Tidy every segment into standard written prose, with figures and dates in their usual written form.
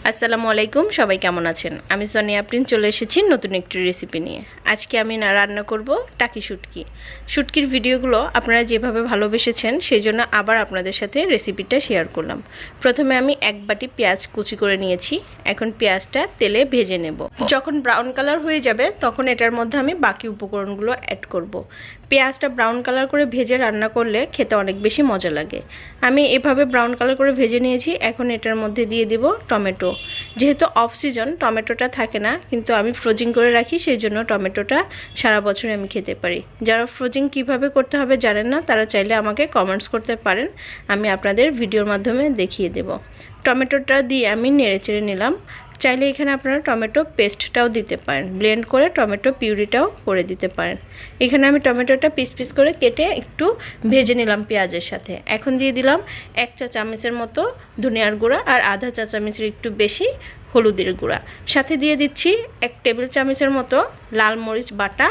আসসালামু আলাইকুম, সবাই কেমন আছেন? আমি সোনিয়া আফরিন চলে এসেছি নতুন একটি রেসিপি নিয়ে। আজকে আমি রান্না করব টাকি শুটকি। শুটকির ভিডিওগুলো আপনারা যেভাবে ভালোবেসেছেন সেই জন্য আবার আপনাদের সাথে রেসিপিটা শেয়ার করলাম। প্রথমে আমি এক বাটি পেঁয়াজ কুচি করে নিয়েছি। এখন পেঁয়াজটা তেলে ভেজে নেব। যখন ব্রাউন কালার হয়ে যাবে তখন এটার মধ্যে আমি বাকি উপকরণগুলো অ্যাড করব। পেঁয়াজটা ব্রাউন কালার করে ভেজে রান্না করলে খেতে অনেক বেশি মজা লাগে। আমি এভাবে ব্রাউন কালার করে ভেজে নিয়েছি। এখন এটার মধ্যে দিয়ে দিব টমেটো। যেহেতু অফ সিজন টমেটোটা থাকে না, কিন্তু আমি ফ্রোজিং করে রাখি, সেই জন্য টমেটোটা সারা বছর আমি খেতে পারি। যারা ফ্রোজিং কিভাবে করতে হবে জানেন না, তারা চাইলে আমাকে কমেন্টস করতে পারেন, আমি আপনাদের ভিডিওর মাধ্যমে দেখিয়ে দেব। টমেটোটা দিয়ে আমি নেড়েচেড়ে নিলাম। চাইলে এখানে আপনারা টমেটো পেস্টটাও দিতে পারেন, ব্লেন্ড করে টমেটো পিউরিটাও করে দিতে পারেন। এখানে আমি টমেটোটা পিস পিস করে কেটে একটু ভেজে নিলাম পেঁয়াজের সাথে। এখন দিয়ে দিলাম 1 চা চামচের মতো ধনিয়ার গুঁড়া আর আধা চা চামচের একটু বেশি হলুদের গুঁড়া। সাথে দিয়ে দিচ্ছি 1 টেবিল চামচের মতো লাল মরিচ বাটা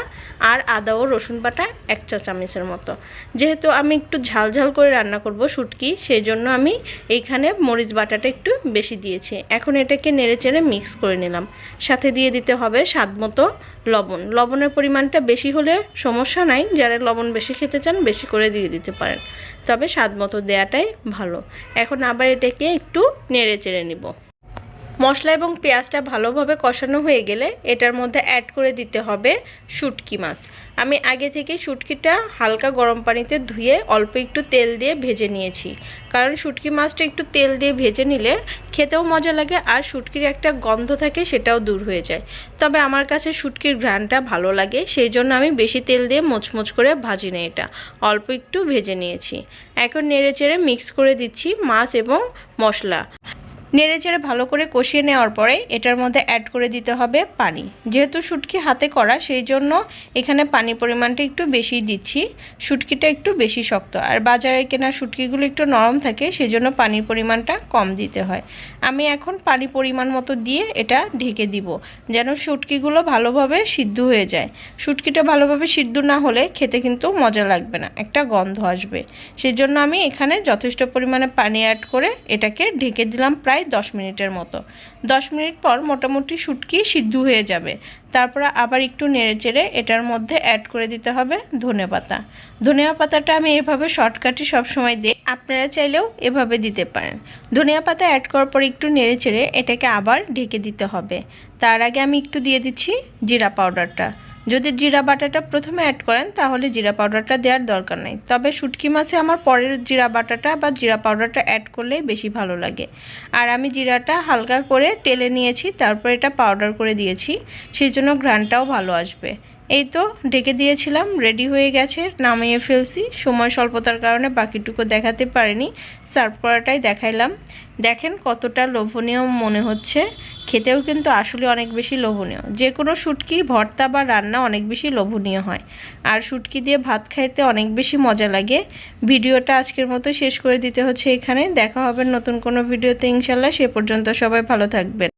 আর আদা ও রসুন বাটা 1 চা চামচের মতো। যেহেতু আমি একটু ঝাল ঝাল করে রান্না করব শুটকি, সেই জন্য আমি এইখানে মরিচ বাটাটা একটু বেশি দিয়েছি। এখন এটাকে নেড়েচেড়ে মিক্স করে নিলাম। সাথে দিয়ে দিতে হবে স্বাদ মতো লবণ। লবণের পরিমাণটা বেশি হলে সমস্যা নাই, যারা লবণ বেশি খেতে চান বেশি করে দিয়ে দিতে পারেন, তবে স্বাদ মতো দেওয়াটাই ভালো। এখন আবার এটাকে একটু নেড়েচেড়ে নিব। মশলা এবং পেঁয়াজটা ভালোভাবে কষানো হয়ে গেলে এটার মধ্যে অ্যাড করে দিতে হবে শুটকি মাছ। আমি আগে থেকে শুটকিটা হালকা গরম পানিতে ধুয়ে অল্প একটু তেল দিয়ে ভেজে নিয়েছি, কারণ শুটকি মাছটা একটু তেল দিয়ে ভেজে নিলে খেতেও মজা লাগে আর শুটকির একটা গন্ধ থাকে, সেটাও দূর হয়ে যায়। তবে আমার কাছে শুটকির ঘ্রাণটা ভালো লাগে, সেই জন্য আমি বেশি তেল দিয়ে মোচমোচ করে ভাজি না, এটা অল্প একটু ভেজে নিয়েছি। এখন নেড়েচেড়ে মিক্স করে দিচ্ছি মাছ এবং মশলা। নেড়েচেড়ে ভালো করে কষিয়ে নেওয়ার পরে এটার মধ্যে অ্যাড করে দিতে হবে পানি। যেহেতু শুটকি হাতে করা, সেই জন্য এখানে পানির পরিমাণটা একটু বেশি দিচ্ছি। শুটকিটা একটু বেশি শক্ত, আর বাজারে কেনা শুটকিগুলো একটু নরম থাকে, সেই জন্য পানির পরিমাণটা কম দিতে হয়। আমি এখন পানি পরিমাণ মতো দিয়ে এটা ঢেকে দিব, যেন শুটকিগুলো ভালোভাবে সিদ্ধ হয়ে যায়। শুটকিটা ভালোভাবে সিদ্ধ না হলে খেতে কিন্তু মজা লাগবে না, একটা গন্ধ আসবে। সেই জন্য আমি এখানে যথেষ্ট পরিমাণে পানি অ্যাড করে এটাকে ঢেকে দিলাম প্রায় 10 মিনিটের মতো। 10 মিনিট পর মোটামুটি শুটকি সিদ্ধ হয়ে যাবে। তারপরে আবার একটু নেড়েচেড়ে এটার মধ্যে অ্যাড করে দিতে হবে ধনেপাতা। ধনিয়া পাতাটা আমি এভাবে শর্টকাটে সবসময় দিই, আপনারা চাইলেও এভাবে দিতে পারেন। ধনিয়া পাতা অ্যাড করার পর একটু নেড়েচেড়ে এটাকে আবার ঢেকে দিতে হবে। তার আগে আমি একটু দিয়ে দিচ্ছি জিরা পাউডারটা। যদি জিরা বাটাটা প্রথমে অ্যাড করেন তাহলে জিরা পাউডারটা দেওয়ার দরকার নেই, তবে শুটকি মাছে আমার পরের জিরা বাটাটা বা জিরা পাউডারটা অ্যাড করলেই বেশি ভালো লাগে। আর আমি জিরাটা হালকা করে টেলে নিয়েছি, তারপর এটা পাউডার করে দিয়েছি, সেই জন্য ঘ্রাণটাও ভালো আসবে। এই তো ঢেকে দিয়েছিলাম, রেডি হয়ে গেছে, নামিয়ে ফেলছি। সময় স্বল্পতার কারণে বাকিটুকু দেখাতে পারিনি, সার্ভ করাটাই দেখাইলাম। দেখেন কতটা লোভনীয় মনে হচ্ছে, খেতেও কিন্তু আসলে অনেক বেশি লোভনীয়। যে কোনো শুটকি ভর্তা বা রান্না অনেক বেশি লোভনীয় হয়, আর শুটকি দিয়ে ভাত খাইতে অনেক বেশি মজা লাগে। ভিডিওটা আজকের মতো শেষ করে দিতে হচ্ছে এখানে। দেখা হবে নতুন কোনো ভিডিওতে ইনশাল্লাহ। সে পর্যন্ত সবাই ভালো থাকবেন।